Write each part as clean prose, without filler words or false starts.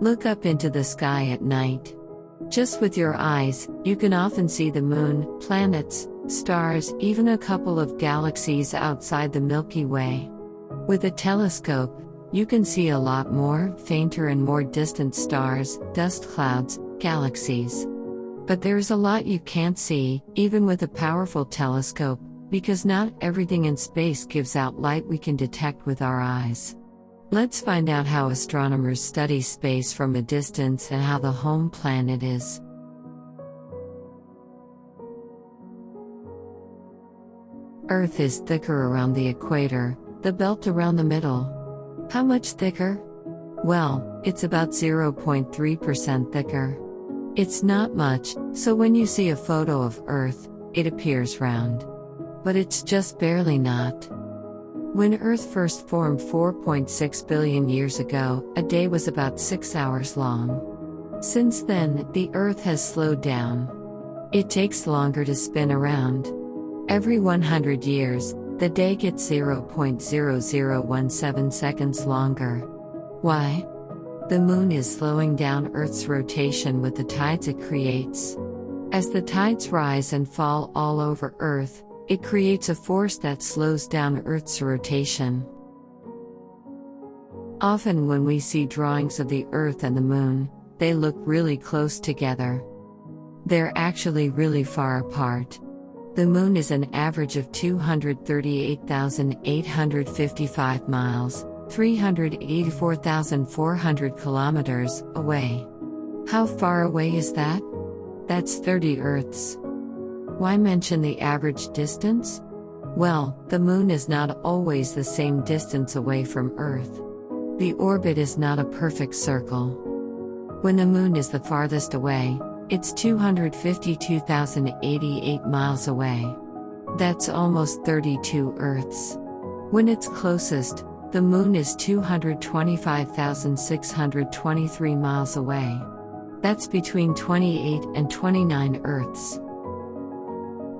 Look up into the sky at night. Just with your eyes, you can often see the moon, planets, stars, even a couple of galaxies outside the Milky Way. With a telescope, you can see a lot more, fainter and more distant stars, dust clouds, galaxies. But there's a lot you can't see, even with a powerful telescope, because not everything in space gives out light we can detect with our eyes. Let's find out how astronomers study space from a distance and how the home planet is. Earth is thicker around the equator, the belt around the middle. How much thicker? Well, it's about 0.3% thicker. It's not much, so when you see a photo of Earth, it appears round. But it's just barely not. When Earth first formed 4.6 billion years ago, a day was about 6 hours long. Since then, the Earth has slowed down. It takes longer to spin around. Every 100 years, the day gets 0.0017 seconds longer. Why? The Moon is slowing down Earth's rotation with the tides it creates. As the tides rise and fall all over Earth, it creates a force that slows down Earth's rotation. Often when we see drawings of the Earth and the Moon, they look really close together. They're actually really far apart. The Moon is an average of 238,855 miles, 384,400 kilometers, away. How far away is that? That's 30 Earths. Why mention the average distance? Well, the Moon is not always the same distance away from Earth. The orbit is not a perfect circle. When the Moon is the farthest away, it's 252,088 miles away. That's almost 32 Earths. When it's closest, the Moon is 225,623 miles away. That's between 28 and 29 Earths.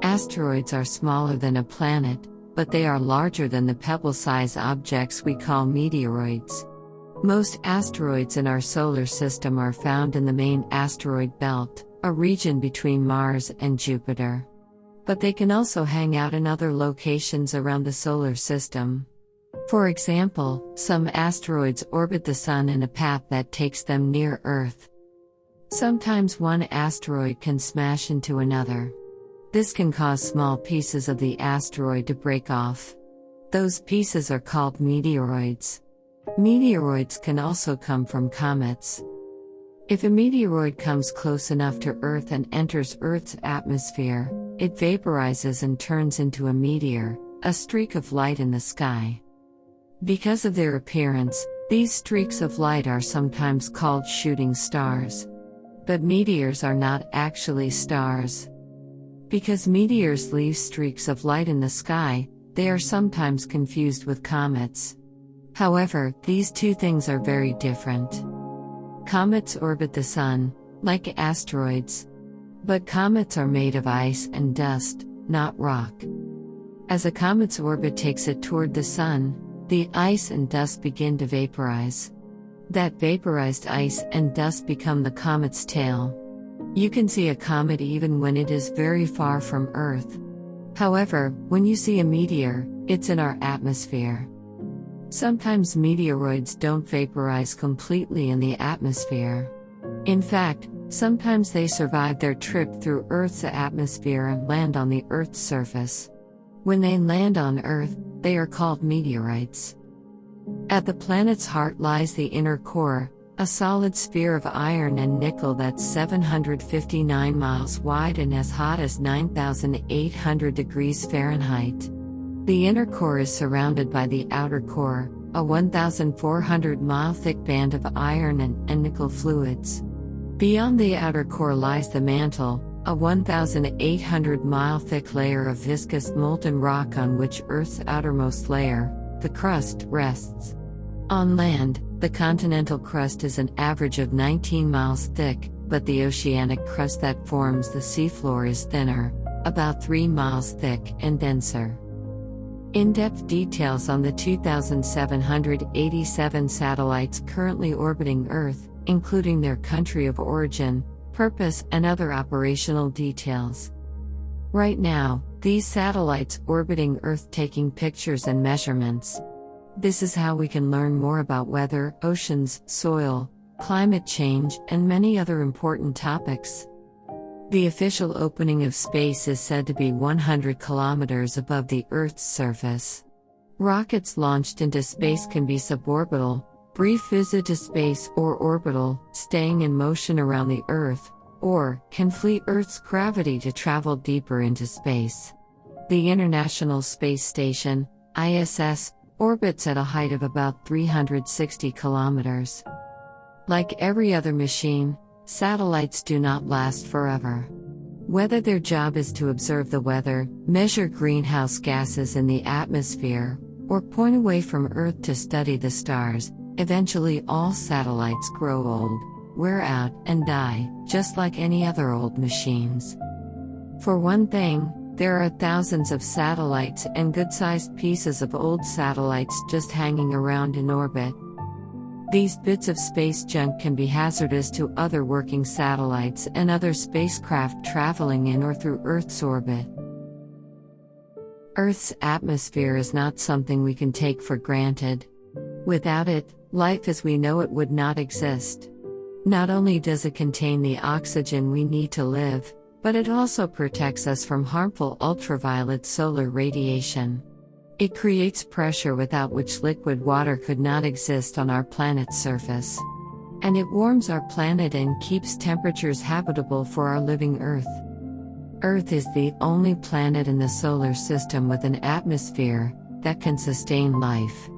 Asteroids are smaller than a planet, but they are larger than the pebble-sized objects we call meteoroids. Most asteroids in our solar system are found in the main asteroid belt, a region between Mars and Jupiter. But they can also hang out in other locations around the solar system. For example, some asteroids orbit the Sun in a path that takes them near Earth. Sometimes one asteroid can smash into another. This can cause small pieces of the asteroid to break off. Those pieces are called meteoroids. Meteoroids can also come from comets. If a meteoroid comes close enough to Earth and enters Earth's atmosphere, it vaporizes and turns into a meteor, a streak of light in the sky. Because of their appearance, these streaks of light are sometimes called shooting stars. But meteors are not actually stars. Because meteors leave streaks of light in the sky, they are sometimes confused with comets. However, these two things are very different. Comets orbit the Sun, like asteroids. But comets are made of ice and dust, not rock. As a comet's orbit takes it toward the Sun, the ice and dust begin to vaporize. That vaporized ice and dust become the comet's tail. You can see a comet even when it is very far from Earth. However, when you see a meteor, it's in our atmosphere. Sometimes meteoroids don't vaporize completely in the atmosphere. In fact, sometimes they survive their trip through Earth's atmosphere and land on the Earth's surface. When they land on Earth, they are called meteorites. At the planet's heart lies the inner core, a solid sphere of iron and nickel that's 759 miles wide and as hot as 9,800 degrees Fahrenheit. The inner core is surrounded by the outer core, a 1,400-mile thick band of iron and nickel fluids. Beyond the outer core lies the mantle, a 1,800-mile thick layer of viscous molten rock on which Earth's outermost layer, the crust, rests. On land, the continental crust is an average of 19 miles thick, but the oceanic crust that forms the seafloor is thinner, about 3 miles thick and denser. In-depth details on the 2,787 satellites currently orbiting Earth, including their country of origin, purpose, and other operational details. Right now, these satellites orbiting Earth taking pictures and measurements. This is how we can learn more about weather, oceans, soil, climate change, and many other important topics. The official opening of space is said to be 100 kilometers above the Earth's surface. Rockets launched into space can be suborbital, brief visit to space, or orbital, staying in motion around the Earth, or can flee Earth's gravity to travel deeper into space. The International Space Station, ISS, orbits at a height of about 360 kilometers. Like every other machine, satellites do not last forever. Whether their job is to observe the weather, measure greenhouse gases in the atmosphere, or point away from Earth to study the stars, eventually all satellites grow old, wear out, and die, just like any other old machines. For one thing, there are thousands of satellites and good-sized pieces of old satellites just hanging around in orbit. These bits of space junk can be hazardous to other working satellites and other spacecraft traveling in or through Earth's orbit. Earth's atmosphere is not something we can take for granted. Without it, life as we know it would not exist. Not only does it contain the oxygen we need to live, but it also protects us from harmful ultraviolet solar radiation. It creates pressure without which liquid water could not exist on our planet's surface. And it warms our planet and keeps temperatures habitable for our living Earth. Earth is the only planet in the solar system with an atmosphere that can sustain life.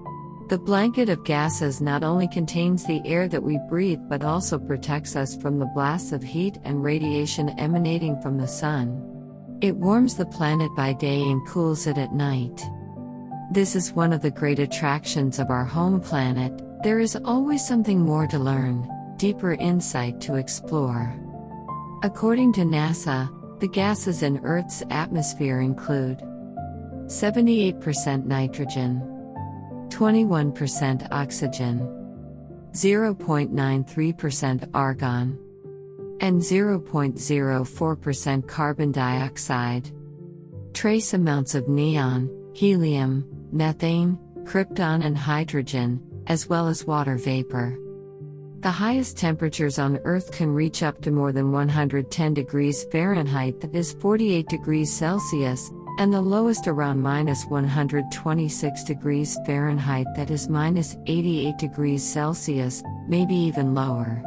The blanket of gases not only contains the air that we breathe but also protects us from the blasts of heat and radiation emanating from the sun. It warms the planet by day and cools it at night. This is one of the great attractions of our home planet. There is always something more to learn, deeper insight to explore. According to NASA, the gases in Earth's atmosphere include 78% nitrogen, 21% oxygen, 0.93% argon, and 0.04% carbon dioxide. Trace amounts of neon, helium, methane, krypton, and hydrogen, as well as water vapor. The highest temperatures on Earth can reach up to more than 110 degrees Fahrenheit, that is 48 degrees Celsius, and the lowest around minus 126 degrees Fahrenheit, that is minus 88 degrees Celsius, maybe even lower.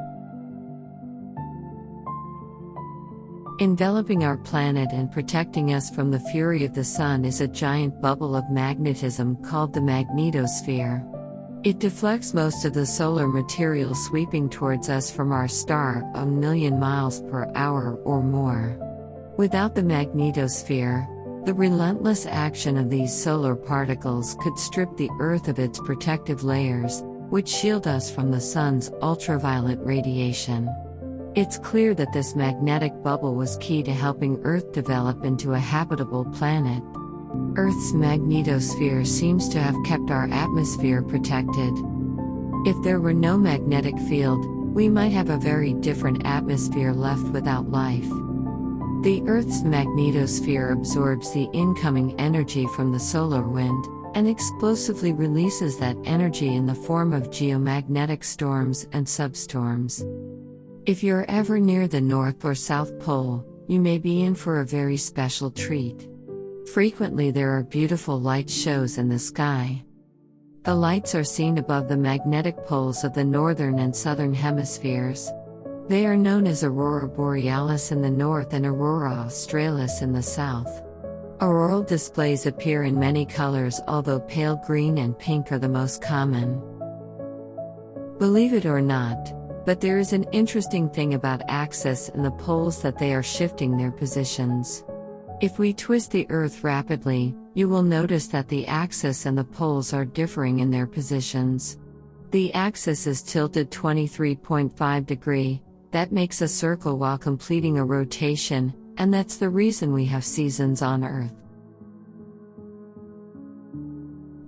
Enveloping our planet and protecting us from the fury of the sun is a giant bubble of magnetism called the magnetosphere. It deflects most of the solar material sweeping towards us from our star 1 million miles per hour or more. Without the magnetosphere, the relentless action of these solar particles could strip the Earth of its protective layers, which shield us from the sun's ultraviolet radiation. It's clear that this magnetic bubble was key to helping Earth develop into a habitable planet. Earth's magnetosphere seems to have kept our atmosphere protected. If there were no magnetic field, we might have a very different atmosphere left without life. The Earth's magnetosphere absorbs the incoming energy from the solar wind, and explosively releases that energy in the form of geomagnetic storms and substorms. If you're ever near the North or South Pole, you may be in for a very special treat. Frequently there are beautiful light shows in the sky. The lights are seen above the magnetic poles of the northern and southern hemispheres. They are known as Aurora Borealis in the north and Aurora Australis in the south. Auroral displays appear in many colors, although pale green and pink are the most common. Believe it or not, but there is an interesting thing about axis and the poles, that they are shifting their positions. If we twist the Earth rapidly, you will notice that the axis and the poles are differing in their positions. The axis is tilted 23.5 degrees, that makes a circle while completing a rotation, and that's the reason we have seasons on Earth.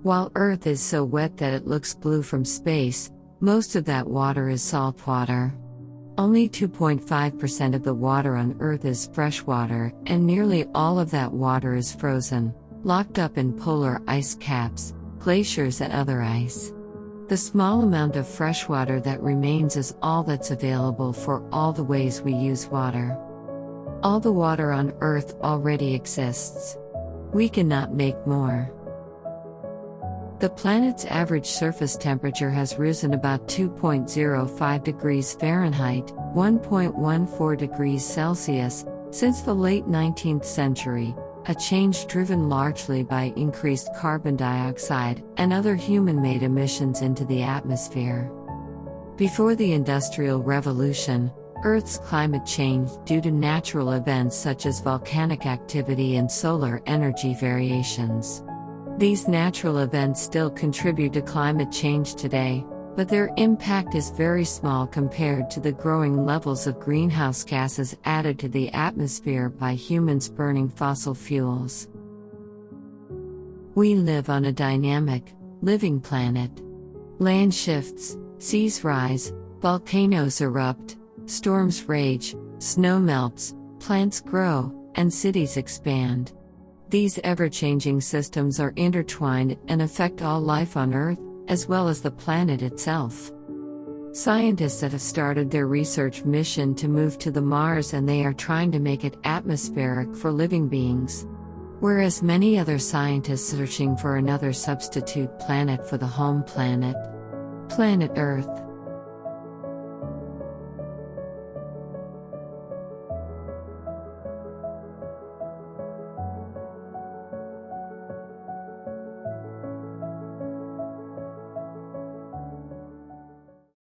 While Earth is so wet that it looks blue from space, Most of that water is salt water. Only 2.5% of the water on Earth is freshwater, and nearly all of that water is frozen, locked up in polar ice caps, glaciers and other ice. The small amount of freshwater that remains is all that's available for all the ways we use water. All the water on Earth already exists. We cannot make more. The planet's average surface temperature has risen about 2.05 degrees Fahrenheit, 1.14 degrees Celsius, since the late 19th century, a change driven largely by increased carbon dioxide and other human-made emissions into the atmosphere. Before the Industrial Revolution, Earth's climate changed due to natural events such as volcanic activity and solar energy variations. These natural events still contribute to climate change today, but their impact is very small compared to the growing levels of greenhouse gases added to the atmosphere by humans burning fossil fuels. We live on a dynamic, living planet. Land shifts, seas rise, volcanoes erupt, storms rage, snow melts, plants grow, and cities expand. These ever-changing systems are intertwined and affect all life on Earth, as well as the planet itself. Scientists have started their research mission to move to the Mars, and they are trying to make it atmospheric for living beings. Whereas many other scientists searching for another substitute planet for the home planet, Planet Earth.